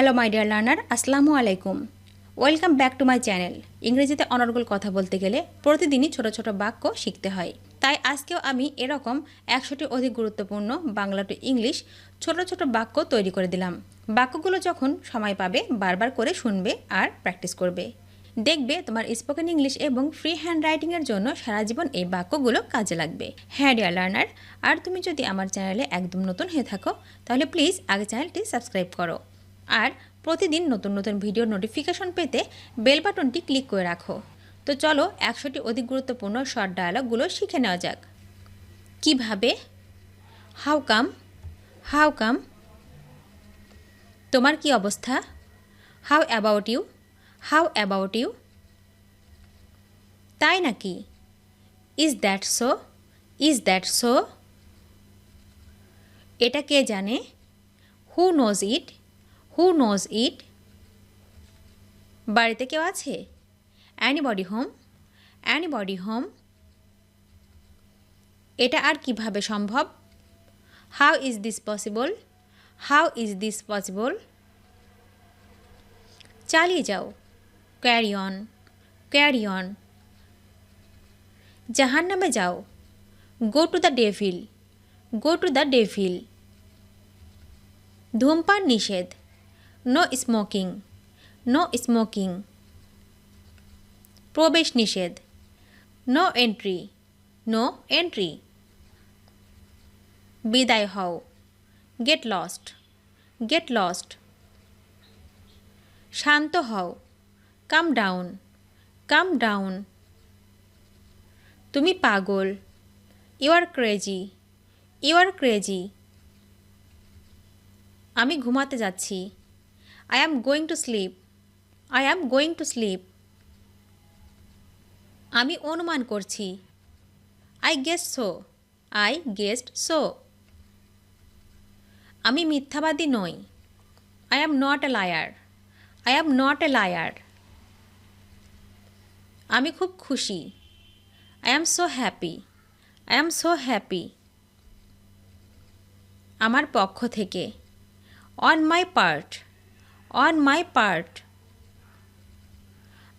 Hello my dear learner, আসসালামু আলাইকুম। Welcome back to my channel. ইংরেজিতে অনর্গল কথা বলতে গেলে প্রতিদিনই ছোট ছোট বাক্য শিখতে হয়। তাই আজকেও আমি এরকম 100টি অধিক গুরুত্বপূর্ণ বাংলা টু ইংলিশ ছোট ছোট বাক্য তৈরি করে দিলাম। বাক্যগুলো যখন সময় পাবে বারবার করে শুনবে আর প্র্যাকটিস করবে। দেখবে তোমার স্পোকেন ইংলিশ এবং ফ্রি হ্যান্ড রাইটিংয়ের জন্য সারা জীবন এই বাক্যগুলো কাজে লাগবে। হ্যাঁ ডিয়ার লার্নার, আর তুমি যদি আমার চ্যানেলে একদম নতুন হয়ে থাকো তাহলে প্লিজ আগে চ্যানেলটি সাবস্ক্রাইব করো। আর প্রতিদিন নতুন নতুন ভিডিওর নোটিফিকেশন পেতে বেল বাটনটি ক্লিক করে রাখো। তো চলো 100টি অধিক গুরুত্বপূর্ণ শর্ট ডায়ালগগুলো শিখে নেওয়া যাক। কিভাবে? How come? How come? তোমার কি অবস্থা? How about you? How about you? তাই নাকি? Is that so? Is that so? এটা কে জানে? Who knows it? Who knows it? বাড়িতে কেউ আছে? Anybody home? Anybody home? এটা আর কিভাবে সম্ভব? How is this possible? How is this possible? চালিয়ে যাও। Carry on? Carry on? জাহান্নামে যাও। Go to the devil? Go to the devil? ধূমপান নিষেধ। No smoking? No smoking? প্রবেশ নিষেধ। No entry? No entry? বিদায় হও। Get lost? Get lost? শান্ত হও। Calm down? Calm down? তুমি পাগল। You are crazy? You are crazy? আমি ঘুমাতে যাচ্ছি। I am going to sleep? I am going to sleep? আমি অনুমান করছি। I guess so? I guessed so? আমি মিথ্যাবাদী নই। I am not a liar? I am not a liar? আমি খুব খুশি। I am so happy? I am so happy? আমার পক্ষ থেকে। On my part? On my part?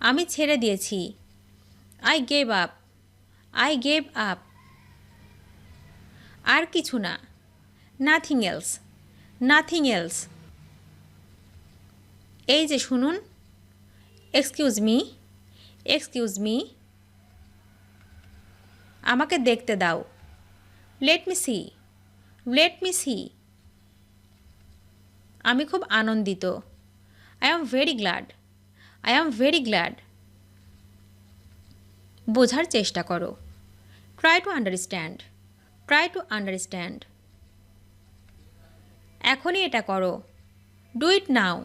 আমি ছেড়ে দিয়েছি। I gave up? I gave up? আর কিছু না। Nothing else? Nothing else? এই যে শুনুন। Excuse me? Excuse me? আমাকে দেখতে দাও। Let me see? Let me see? আমি খুব আনন্দিত। I am very glad? I am very glad? বোঝার চেষ্টা করো। Try to understand? Try to understand? এখনই এটা করো। Do it now?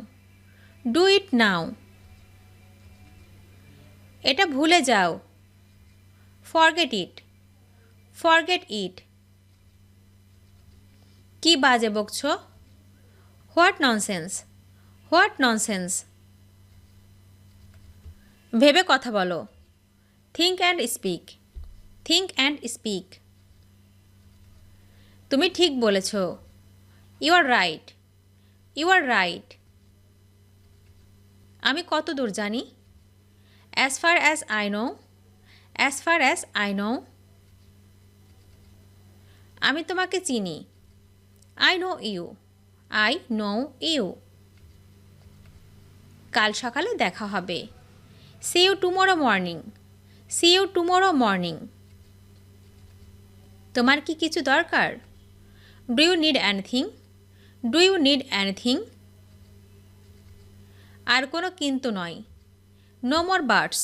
Do it now? এটা ভুলে যাও। Forget it? Forget it? কি বাজে বকছো? What nonsense? What nonsense? ভেবে কথা বলো। Think and speak? Think and speak? তুমি ঠিক বলেছ। You are right? You are right? আমি কত দূর জানি? As far as I know? As far as I know? আমি তোমাকে চিনি। I know you? I know you? কাল সকালে দেখা হবে। See you tomorrow morning? C you tomorrow morning? তোমার কি কিছু দরকার? Do you need anything? Do you need anything? আর কোনো কিন্তু নয়। No more buts?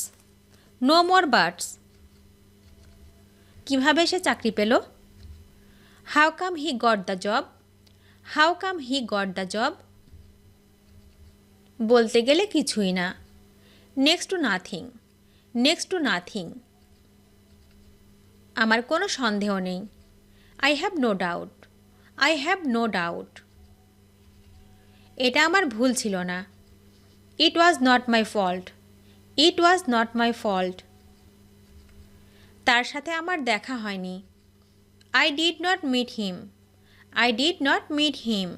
No more buts? কীভাবে সে চাকরি পেল? How come he got the job? How come he got the job? বলতে গেলে কিছুই না। Next to nothing? Next to nothing? আমার কোনো সন্দেহ নেই। I have no doubt? I have no doubt? এটা আমার ভুল ছিল না। ইট was not my fault? It was not my fault? তার সাথে আমার দেখা হয়নি। I did not meet him? I did not meet him?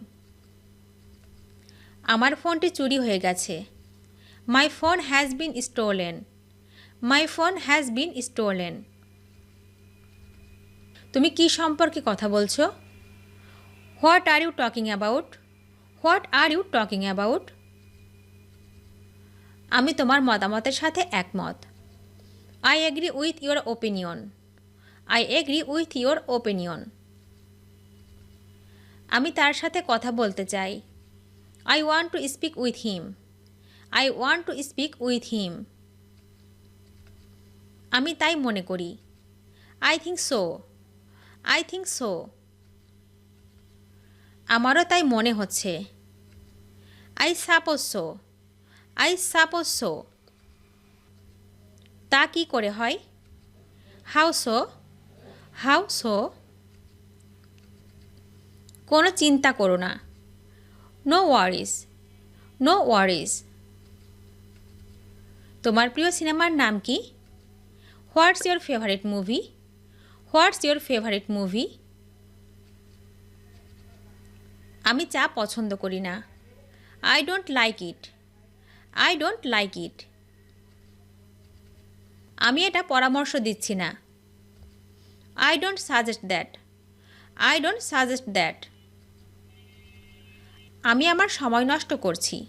আমার ফোনটি চুরি হয়ে গেছে। My phone has been stolen. My phone has been stolen. তুমি কি সম্পর্কে কথা বলছো? What are you talking about? What are you talking about? আমি তোমার মতামতের সাথে একমত। I agree with your opinion. I agree with your opinion. আমি তার সাথে কথা বলতে চাই। I want to speak with him. I want to speak with him. আমি তাই মনে করি। I think so. I think so. আমারও তাই মনে হচ্ছে। I suppose so. I suppose so. তা কি করে হয়? How so? How so? কোনো চিন্তা করো না। নো ওয়ারিস। নো ওয়ারিস। তোমার প্রিয় সিনেমার নাম কি? What's your favourite movie? What's your favourite movie? আমি চা পছন্দ করি না। I don't like it. I don't like it. আমি এটা পরামর্শ দিচ্ছি না। I don't suggest that. I don't suggest that. আমি আমার সময় নষ্ট করছি।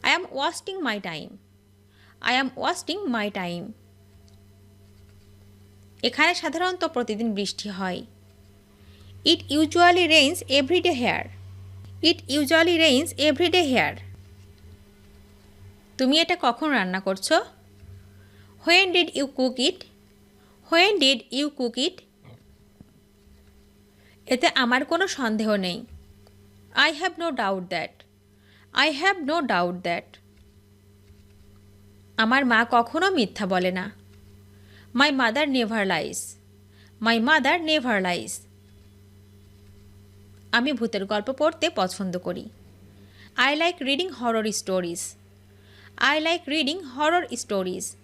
I am wasting my time. I am wasting my time. এখানে সাধারণত প্রতিদিন বৃষ্টি হয়। ইট ইউজুয়ালি রেইনস এভরিডে হেয়ার। ইট ইউজুয়ালি রেইনস এভরিডে হেয়ার। তুমি এটা কখন রান্না করছো? When did you cook it? When did you cook it? এতে আমার কোনো সন্দেহ নেই। I have no doubt that. I have no doubt that. আমার মা কখনো মিথ্যা বলে না। My mother never lies. My mother never lies. আমি ভূতের গল্প পড়তে পছন্দ করি। I like reading horror stories. I like reading horror stories.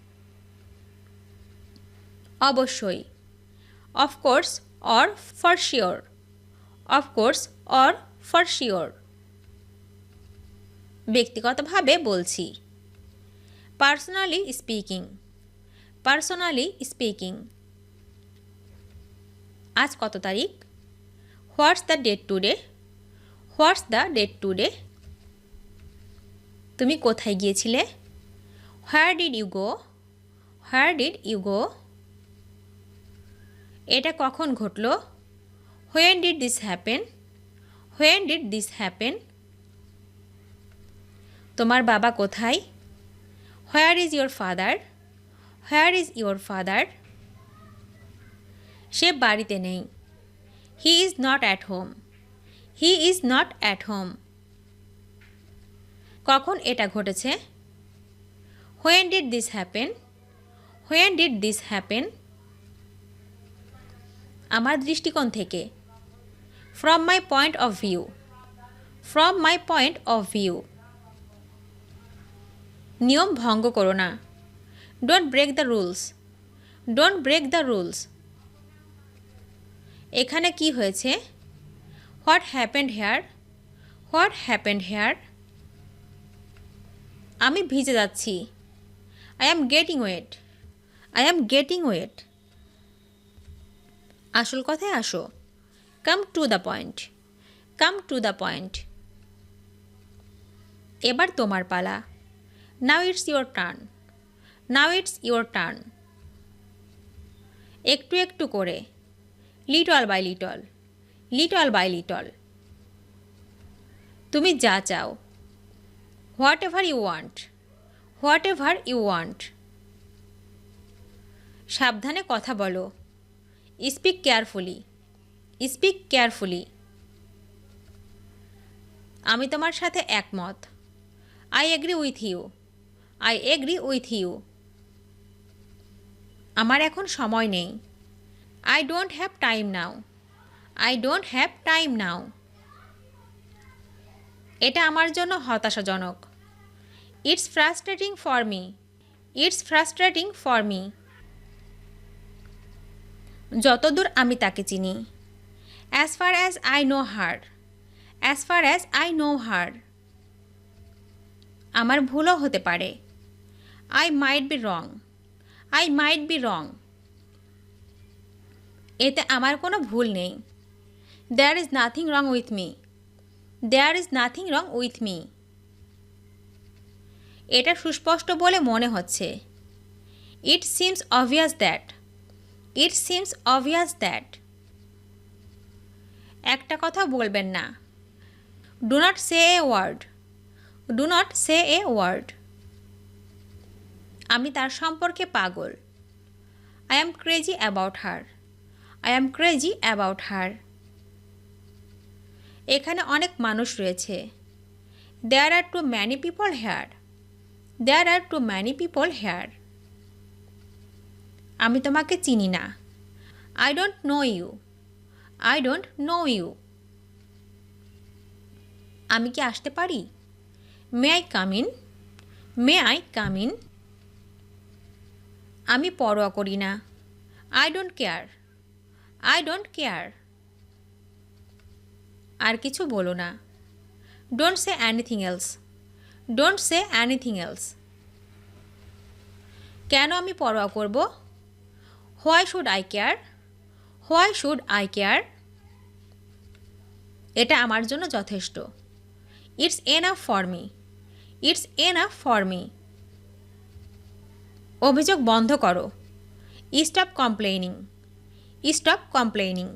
অবশ্যই। Of course or for sure. Of course or for sure. ব্যক্তিগতভাবে বলছি। Personally speaking. Personally speaking. আজ কত তারিখ? What's the date today? What's the date today? তুমি কোথায় গিয়েছিলে? Where did you go? Where did you go? এটা কখন ঘটল? When did this happen? When did this happen? তোমার বাবা কোথায়? Where is your father? Where is your father? সে বাড়িতে নেই। He is not at home. He is not at home. কখন এটা ঘটেছে? When did this happen? When did this happen? আমার দৃষ্টিকোণ থেকে। From my point of view. From my point of view. নিয়ম ভঙ্গ করো না। Don't break the rules. Don't break the rules. এখানে কি হয়েছে? What happened here? What happened here? আমি ভিজে যাচ্ছি। I am getting wet. I am getting wet. আসল কথায় আসো। Come to the point. Come to the point. এবার তোমার পালা। Now it's your turn. Now it's your turn. একটু একটু করে। Little by little. Little by little. তুমি যা চাও। Whatever you want. Whatever you want. সাবধানে কথা বলো। Speak carefully. Speak carefully. আমি তোমার সাথে একমত। I agree with you. I agree with you. আমার এখন সময় নেই। I don't have time now. I don't have time now. এটা আমার জন্য হতাশাজনক। It's frustrating for me. It's frustrating for me. যতদূর আমি তাকে চিনি। As far as I know her. As far as I know her. আমার ভুলও হতে পারে। I might be wrong. I might be wrong. এতে আমার কোনো ভুল নেই। There is nothing wrong with me. There is nothing wrong with me. এটা সুস্পষ্ট বলে মনে হচ্ছে। It seems obvious that. It seems obvious that. একটা কথা বলবেন না। Do not say a word. Do not say a word. আমি তার সম্পর্কে পাগল। I am crazy about her. I am crazy about her. এখানে অনেক মানুষ রয়েছে। There are too many people here. There are too many people here. আমি তোমাকে চিনি না। I don't know you. I don't know you. আমি কি আসতে পারি? May I come in? May I come in? আমি পরোয়া করি না। I don't care. I don't care. আর কিছু বলো না। Don't say anything else. Don't say anything else. কেন আমি পরোয়া করব? Why should I care? Why should I care? এটা আমার জন্য যথেষ্ট। It's enough for me. It's enough for me. অভিযোগ বন্ধ করো। Stop complaining. Stop complaining.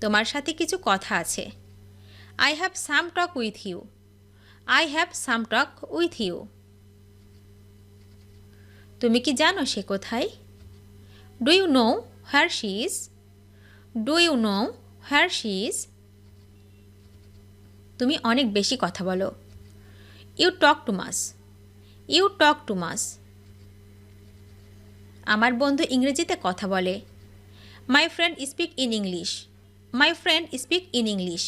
তোমার সাথে কিছু কথা আছে। I have some talk with you. I have some talk with you. তুমি কি জানো সে কোথায়? Do you know where she is? Do you know where she is? তুমি অনেক বেশি কথা বলো। You talk too much. You talk too much. আমার বন্ধু ইংরেজিতে কথা বলে। My friend speak in English. My friend speak in English.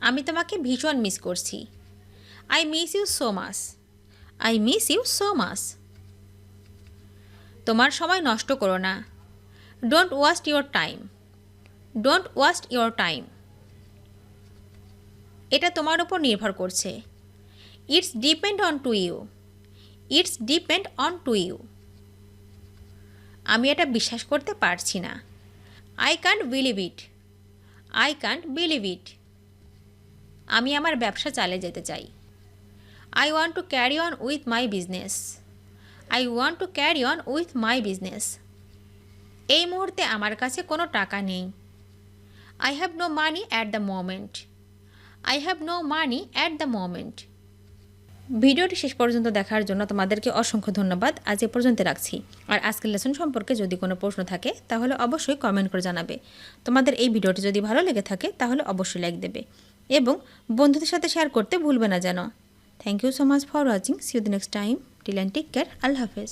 আমি তোমাকে ভীষণ মিস করছি। I miss you so much. I miss you so much. তোমার সময় নষ্ট করো না। Don't waste your time. Don't waste your time. এটা তোমার উপর নির্ভর করছে। It's depend on to you. It's depend on to you. আমি এটা বিশ্বাস করতে পারছি না। I can't believe it. I can't believe it. আমি আমার ব্যবসা চালিয়ে যেতে চাই। I want to carry on with my business. I want to carry on with my business. এই মুহূর্তে আমার কাছে কোনো টাকা নেই। I have no money at the moment. I have no money at the moment. ভিডিওটি শেষ পর্যন্ত দেখার জন্য তোমাদেরকে অসংখ্য ধন্যবাদ। আজ এ পর্যন্ত রাখছি। আর আজকের লেসন সম্পর্কে যদি কোনো প্রশ্ন থাকে তাহলে অবশ্যই কমেন্ট করে জানাবে। তোমাদের এই ভিডিওটি যদি ভালো লেগে থাকে তাহলে অবশ্যই লাইক দেবে এবং বন্ধুদের সাথে শেয়ার করতে ভুলবে না যেন। Thank you so much for watching. See you the next time. Till and take care. আল্লাহ হাফেজ।